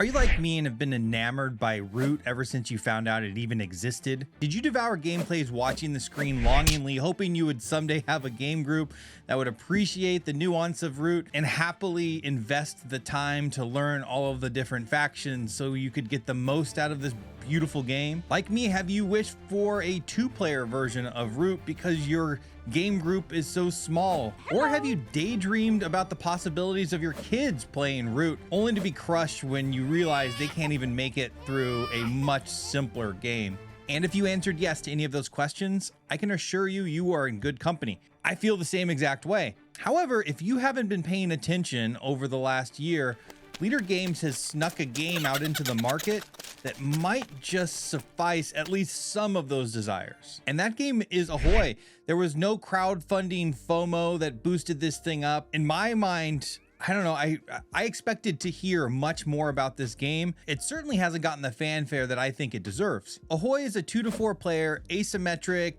Are you like me and have been enamored by Root ever since you found out it even existed? Did you devour gameplays watching the screen longingly, hoping you would someday have a game group that would appreciate the nuance of Root and happily invest the time to learn all of the different factions so you could get the most out of this beautiful game? Like me, have you wished for a two-player version of Root because your game group is so small? Or have you daydreamed about the possibilities of your kids playing Root only to be crushed when you realize they can't even make it through a much simpler game? And if you answered yes to any of those questions, I can assure you, you are in good company. I feel the same exact way. However, if you haven't been paying attention over the last year, Leader Games has snuck a game out into the market that might just suffice at least some of those desires. And that game is AHOY. There was no crowdfunding FOMO that boosted this thing up. In my mind, I don't know, I expected to hear much more about this game. It certainly hasn't gotten the fanfare that I think it deserves. AHOY is a 2 to 4 player, asymmetric,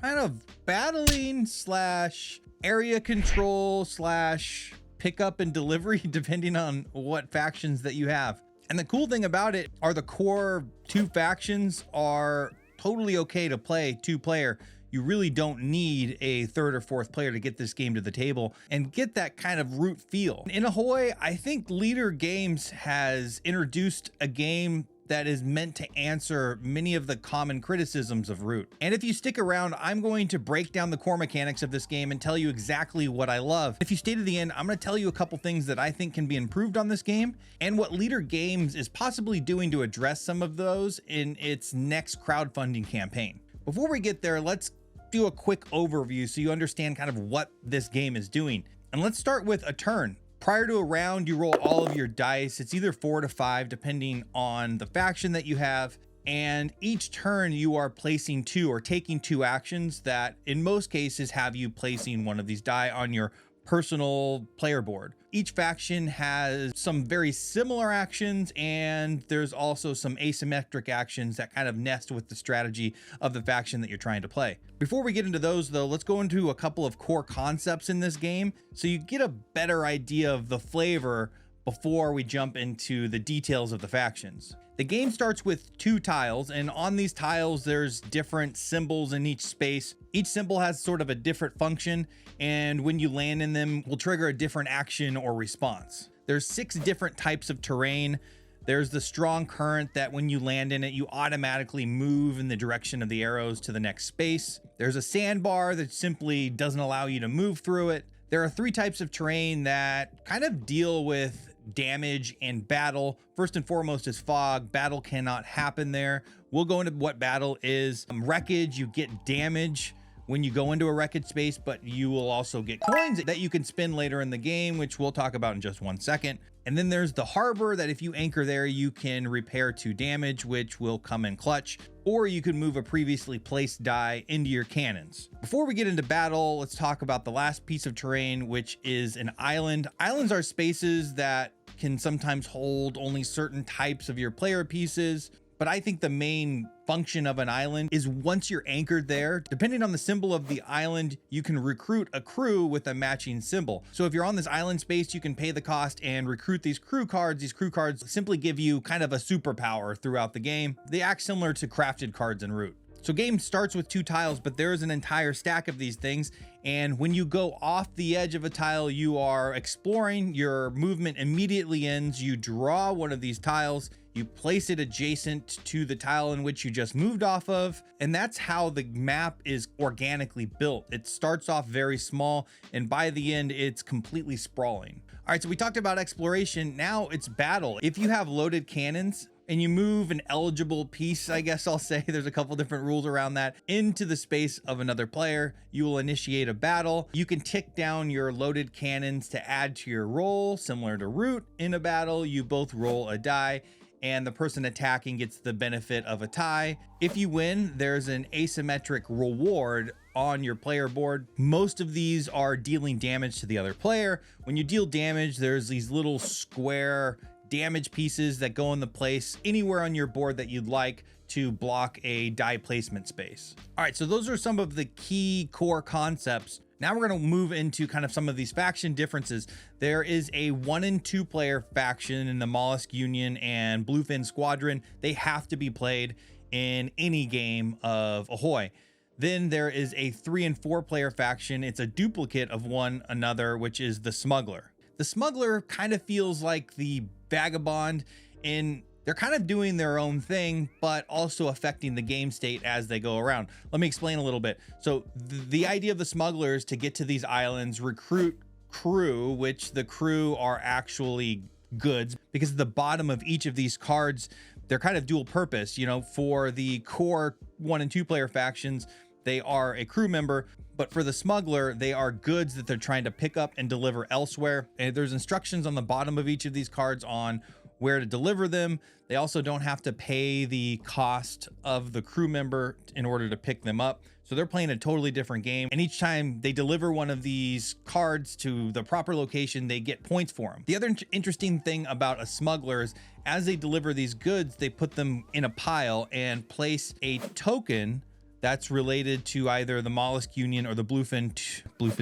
kind of battling slash area control slash pickup and delivery, depending on what factions that you have. And the cool thing about it are the core two factions are totally okay to play 2-player. You really don't need a third or fourth player to get this game to the table and get that kind of Root feel. In AHOY, I think Leader Games has introduced a game that is meant to answer many of the common criticisms of Root. And if you stick around, I'm going to break down the core mechanics of this game and tell you exactly what I love. If you stay to the end, I'm gonna tell you a couple things that I think can be improved on this game and what Leader Games is possibly doing to address some of those in its next crowdfunding campaign. Before we get there, let's do a quick overview so you understand kind of what this game is doing. And let's start with a turn. Prior to a round, you roll all of your dice. It's either 4 to 5, depending on the faction that you have. And each turn you are placing 2 or taking 2 actions that in most cases have you placing one of these die on your personal player board. Each faction has some very similar actions, and there's also some asymmetric actions that kind of nest with the strategy of the faction that you're trying to play. Before we get into those though, let's go into a couple of core concepts in this game so you get a better idea of the flavor before we jump into the details of the factions. The game starts with 2 tiles, and on these tiles there's different symbols in each space. Each symbol has sort of a different function, and when you land in them will trigger a different action or response. There's 6 different types of terrain. There's the strong current that when you land in it, you automatically move in the direction of the arrows to the next space. There's a sandbar that simply doesn't allow you to move through it. There are 3 types of terrain that kind of deal with damage and battle. First and foremost is fog. Battle cannot happen there. We'll go into what battle is. Wreckage, you get damage when you go into a wreckage space, but you will also get coins that you can spend later in the game, which we'll talk about in just 1 second. And then there's the harbor that if you anchor there, you can repair 2 damage, which will come in clutch, or you can move a previously placed die into your cannons. Before we get into battle, let's talk about the last piece of terrain, which is an island. Islands are spaces that can sometimes hold only certain types of your player pieces, but I think the main function of an island is once you're anchored there, depending on the symbol of the island, you can recruit a crew with a matching symbol. So if you're on this island space, you can pay the cost and recruit these crew cards. These crew cards simply give you kind of a superpower throughout the game. They act similar to crafted cards in Root. So game starts with 2 tiles, but there's an entire stack of these things. And when you go off the edge of a tile, you are exploring. Your movement immediately ends. You draw one of these tiles, you place it adjacent to the tile in which you just moved off of. And that's how the map is organically built. It starts off very small, and by the end, it's completely sprawling. All right, so we talked about exploration. Now it's battle. If you have loaded cannons, and you move an eligible piece, I guess I'll say, there's a couple different rules around that, into the space of another player, you will initiate a battle. You can tick down your loaded cannons to add to your roll. Similar to Root, in a battle, you both roll a die, and the person attacking gets the benefit of a tie. If you win, there's an asymmetric reward on your player board. Most of these are dealing damage to the other player. When you deal damage, there's these little square damage pieces that go in the place anywhere on your board that you'd like to block a die placement space. All right, so those are some of the key core concepts Now we're going to move into kind of some of these faction differences. There is a 1 and 2 player faction in the Mollusk Union and Bluefin Squadron. They have to be played in any game of Ahoy. Then there is a 3 and 4 player faction. It's a duplicate of one another, which is the Smuggler. The Smuggler kind of feels like the Vagabond, and they're kind of doing their own thing, but also affecting the game state as they go around. Let me explain a little bit. So the idea of the Smuggler is to get to these islands, recruit crew, which the crew are actually goods, because at the bottom of each of these cards, they're kind of dual purpose. You know, for the core 1 and 2 player factions, they are a crew member, but for the Smuggler, they are goods that they're trying to pick up and deliver elsewhere. And there's instructions on the bottom of each of these cards on where to deliver them. They also don't have to pay the cost of the crew member in order to pick them up. So they're playing a totally different game. And each time they deliver one of these cards to the proper location, they get points for them. The other interesting thing about a Smuggler is as they deliver these goods, they put them in a pile and place a token that's related to either the Mollusk Union or the Bluefin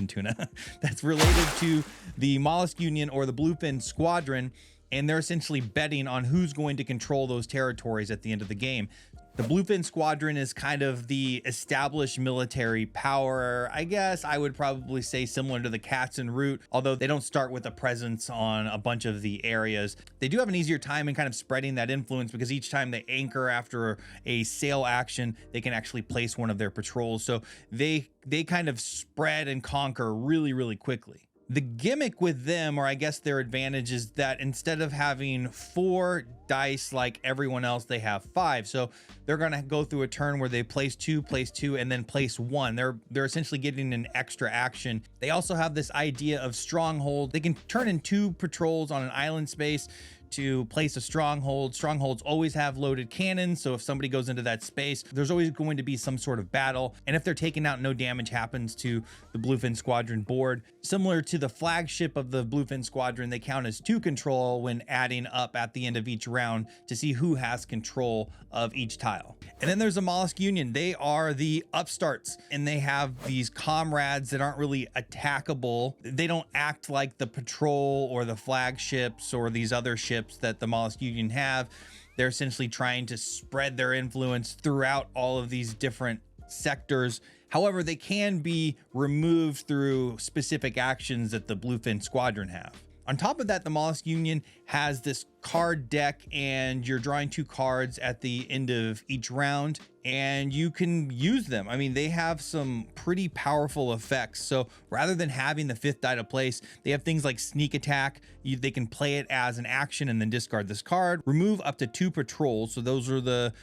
Tuna that's related to the Mollusk Union or the Bluefin Squadron. And they're essentially betting on who's going to control those territories at the end of the game. The Bluefin Squadron is kind of the established military power. I guess I would probably say similar to the Cats and Root, although they don't start with a presence on a bunch of the areas. They do have an easier time in kind of spreading that influence because each time they anchor after a sail action, they can actually place one of their patrols. So they kind of spread and conquer really, really quickly. The gimmick with them, or I guess their advantage, is that instead of having 4 dice like everyone else, they have 5. So they're going to go through a turn where they place 2, and then place 1. They're essentially getting an extra action. They also have this idea of stronghold. They can turn in 2 patrols on an island space to place a stronghold. Strongholds always have loaded cannons, so if somebody goes into that space, there's always going to be some sort of battle. And if they're taken out, no damage happens to the Bluefin Squadron board. Similar to the flagship of the Bluefin Squadron, they count as 2 control when adding up at the end of each round to see who has control of each tile. And then there's the Mollusk Union. They are the upstarts, and they have these comrades that aren't really attackable. They don't act like the patrol or the flagships or these other ships that the Mollusk Union have. They're essentially trying to spread their influence throughout all of these different sectors. However, they can be removed through specific actions that the Bluefin Squadron have. On top of that, the Mollusk Union has this card deck, and you're drawing 2 cards at the end of each round, and you can use them. I mean, they have some pretty powerful effects. So rather than having the 5th die to place, they have things like sneak attack. They can play it as an action and then discard this card. Remove up to 2 patrols. So those are the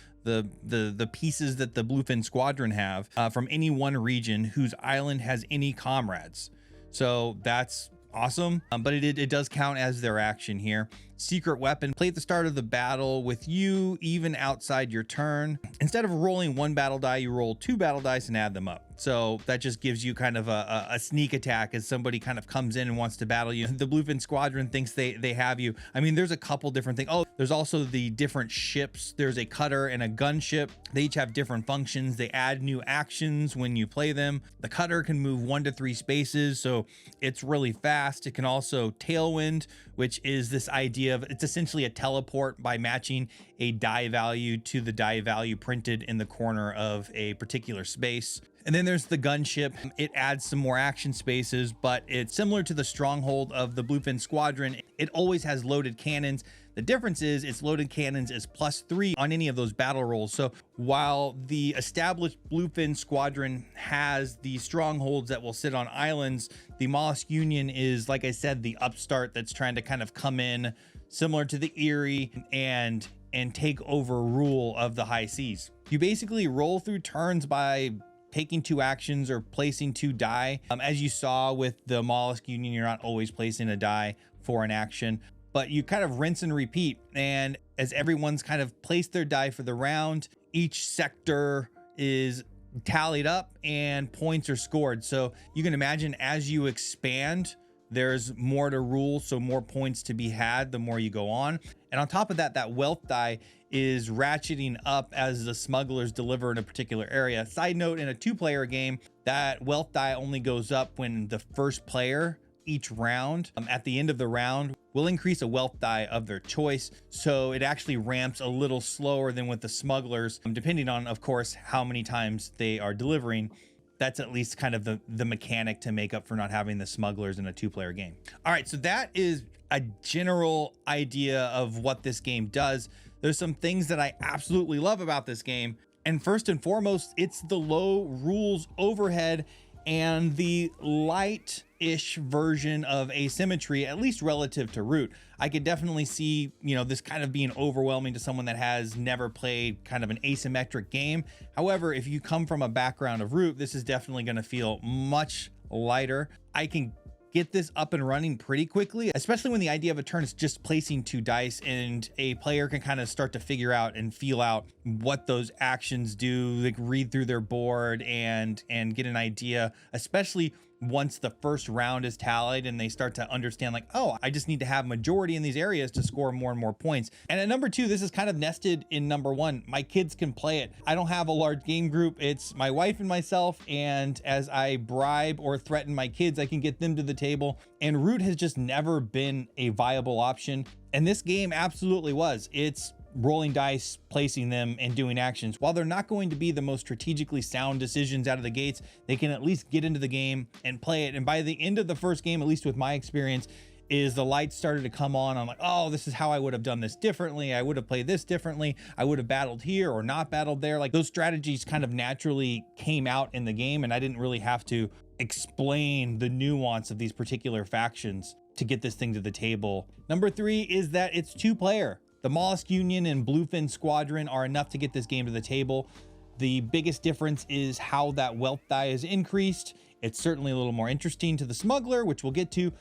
pieces that the Bluefin Squadron have from any one region whose island has any comrades. So that's awesome, but it does count as their action here. Secret weapon, play at the start of the battle with you even outside your turn. Instead of rolling 1 battle die, you roll 2 battle dice and add them up. So that just gives you kind of a sneak attack as somebody kind of comes in and wants to battle you. The Bluefin Squadron thinks they have you. I mean, there's a couple different things. Oh, there's also the different ships. There's a cutter and a gunship. They each have different functions. They add new actions when you play them. The cutter can move 1 to 3 spaces, so it's really fast. It can also tailwind, which is this idea of it's essentially a teleport by matching a die value to the die value printed in the corner of a particular space. And then there's the gunship. It adds some more action spaces, but it's similar to the stronghold of the Bluefin Squadron. It always has loaded cannons. The difference is its loaded cannons is +3 on any of those battle rolls. So while the established Bluefin Squadron has the strongholds that will sit on islands, the Mollusk Union is, like I said, the upstart that's trying to kind of come in similar to the Erie and take over rule of the high seas. You basically roll through turns by taking 2 actions or placing 2 die. As you saw with the Mollusk Union, you're not always placing a die for an action, but you kind of rinse and repeat. And as everyone's kind of placed their die for the round, each sector is tallied up and points are scored. So you can imagine as you expand, there's more to rule, so more points to be had the more you go on. And on top of that, that wealth die is ratcheting up as the smugglers deliver in a particular area. Side note, in a 2-player game, that wealth die only goes up when the first player each round at the end of the round will increase a wealth die of their choice. So it actually ramps a little slower than with the smugglers, depending on, of course, how many times they are delivering. That's at least kind of the mechanic to make up for not having the smugglers in a 2-player game. All right, so that is a general idea of what this game does. There's some things that I absolutely love about this game. And first and foremost, it's the low rules overhead and the light-ish version of asymmetry, at least relative to Root. I could definitely see, this kind of being overwhelming to someone that has never played kind of an asymmetric game. However, if you come from a background of Root, this is definitely going to feel much lighter. I can get this up and running pretty quickly, especially when the idea of a turn is just placing 2 dice and a player can kind of start to figure out and feel out what those actions do, like read through their board and get an idea, especially once the first round is tallied and they start to understand like, oh, I just need to have majority in these areas to score more and more points. And at number 2, this is kind of nested in number 1. My kids can play it. I don't have a large game group. It's my wife and myself. And as I bribe or threaten my kids, I can get them to the table. And Root has just never been a viable option. And this game absolutely was. It's rolling dice, placing them, and doing actions. While they're not going to be the most strategically sound decisions out of the gates, they can at least get into the game and play it. And by the end of the first game, at least with my experience, is the lights started to come on. I'm like, oh, this is how I would have done this differently. I would have played this differently. I would have battled here or not battled there. Like those strategies kind of naturally came out in the game, and I didn't really have to explain the nuance of these particular factions to get this thing to the table. Number 3 is that it's 2-player. The Mollusk Union and Bluefin Squadron are enough to get this game to the table. The biggest difference is how that wealth die is increased. It's certainly a little more interesting to the smuggler, which we'll get to,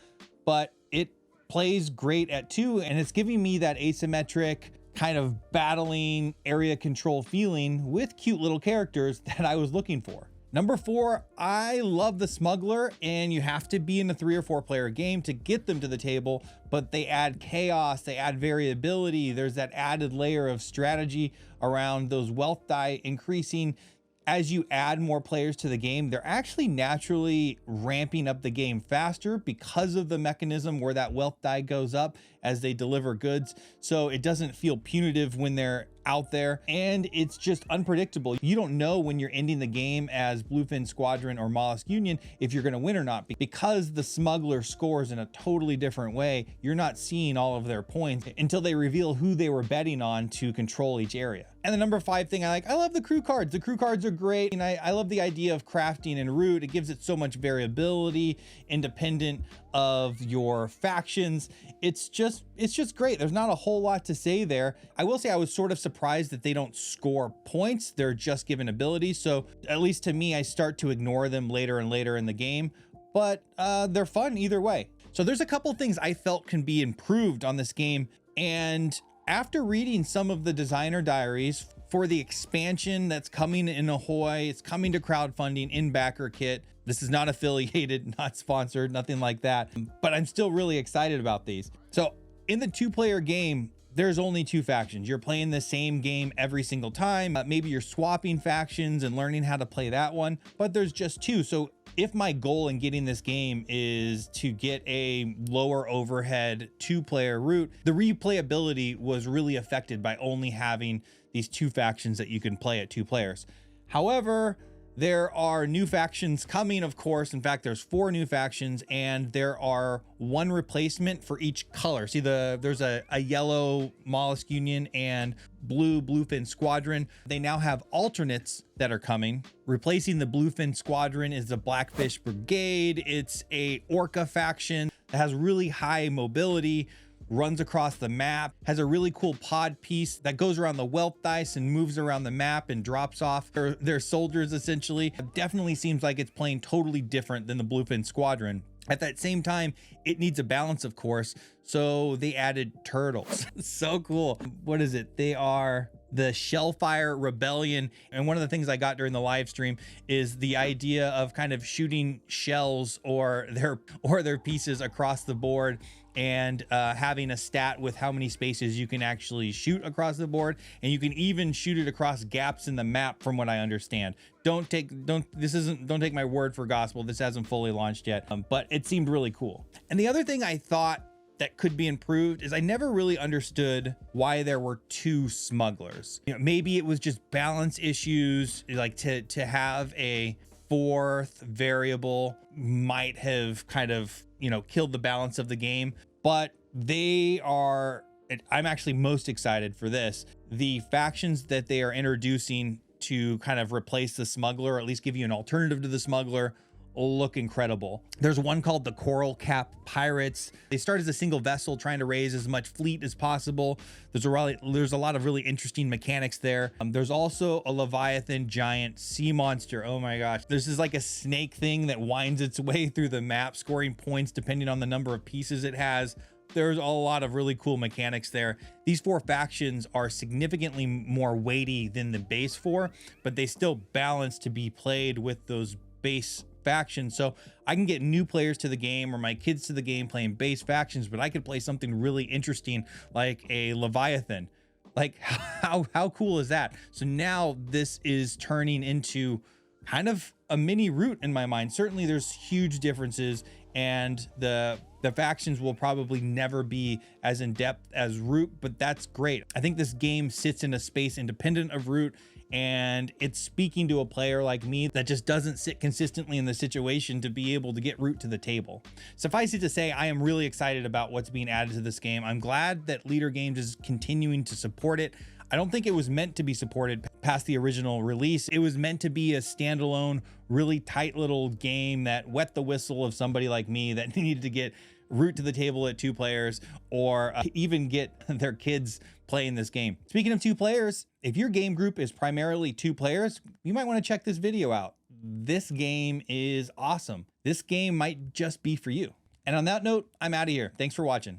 but it plays great at 2, and it's giving me that asymmetric kind of battling area control feeling with cute little characters that I was looking for. Number 4, I love the smuggler, and you have to be in a 3 or 4 player game to get them to the table, but they add chaos, they add variability. There's that added layer of strategy around those wealth die increasing. As you add more players to the game, they're actually naturally ramping up the game faster because of the mechanism where that wealth die goes up as they deliver goods. So it doesn't feel punitive when they're out there, and it's just unpredictable. You don't know when you're ending the game as Bluefin Squadron or Mollusk Union if you're going to win or not, because the smuggler scores in a totally different way. You're not seeing all of their points until they reveal who they were betting on to control each area. And the number 5 thing I love the crew cards. The crew cards are great, and I love the idea of crafting and Root. It gives it so much variability, independent of your factions. It's just great. There's not a whole lot to say there. I will say I was sort of surprised that they don't score points. They're just given abilities. So at least to me, I start to ignore them later and later in the game, but they're fun either way. So there's a couple things I felt can be improved on this game. And after reading some of the designer diaries for the expansion that's coming in AHOY, it's coming to crowdfunding in backer kit. This is not affiliated, not sponsored, nothing like that, but I'm still really excited about these. So in the 2-player game, there's only 2 factions. You're playing the same game every single time. Maybe you're swapping factions and learning how to play that one, but there's just 2. So if my goal in getting this game is to get a lower overhead 2-player Root, the replayability was really affected by only having these 2 factions that you can play at 2 players. However, there are new factions coming, of course. In fact, there's 4 new factions, and there are 1 replacement for each color. See, there's a yellow Mollusk Union and blue Bluefin Squadron. They now have alternates that are coming. Replacing the Bluefin Squadron is the Blackfish Brigade. It's a Orca faction that has really high mobility, runs across the map, has a really cool pod piece that goes around the wealth dice and moves around the map and drops off their soldiers. Essentially, it definitely seems like it's playing totally different than the Bluefin Squadron. At that same time, it needs a balance, of course, so they added turtles. So cool. What is it? They are the Shellfire Rebellion. And one of the things I got during the live stream is the idea of kind of shooting shells or their pieces across the board, and having a stat with how many spaces you can actually shoot across the board, and you can even shoot it across gaps in the map, from what I understand. Don't take my word for gospel. This hasn't fully launched yet, but it seemed really cool. And the other thing I thought that could be improved is I never really understood why there were two smugglers. You know, maybe it was just balance issues, like to have a fourth variable might have kind of, you know, killed the balance of the game. But I'm actually most excited for this. The factions that they are introducing to kind of replace the smuggler, or at least give you an alternative to the smuggler, look incredible. There's one called the Coral Cap Pirates. They start as a single vessel trying to raise as much fleet as possible. There's a lot of really interesting mechanics there. There's also a Leviathan giant sea monster. Oh my gosh. This is like a snake thing that winds its way through the map, scoring points depending on the number of pieces it has. There's a lot of really cool mechanics there. These 4 factions are significantly more weighty than the base 4, but they still balance to be played with those base factions. So I can get new players to the game, or my kids to the game, playing base factions, but I could play something really interesting like a Leviathan. Like how cool is that? So now this is turning into kind of a mini Root in my mind. Certainly there's huge differences, and the factions will probably never be as in depth as Root, but that's great. I think this game sits in a space independent of Root, and it's speaking to a player like me that just doesn't sit consistently in the situation to be able to get Root to the table. Suffice it to say, I am really excited about what's being added to this game. I'm glad that Leader Games is continuing to support it. I don't think it was meant to be supported past the original release. It was meant to be a standalone, really tight little game that wet the whistle of somebody like me that needed to get Root to the table at 2 players, or even get their kids playing this game. Speaking of 2 players, if your game group is primarily 2 players, you might want to check this video out. This game is awesome. This game might just be for you. And on that note, I'm out of here. Thanks for watching.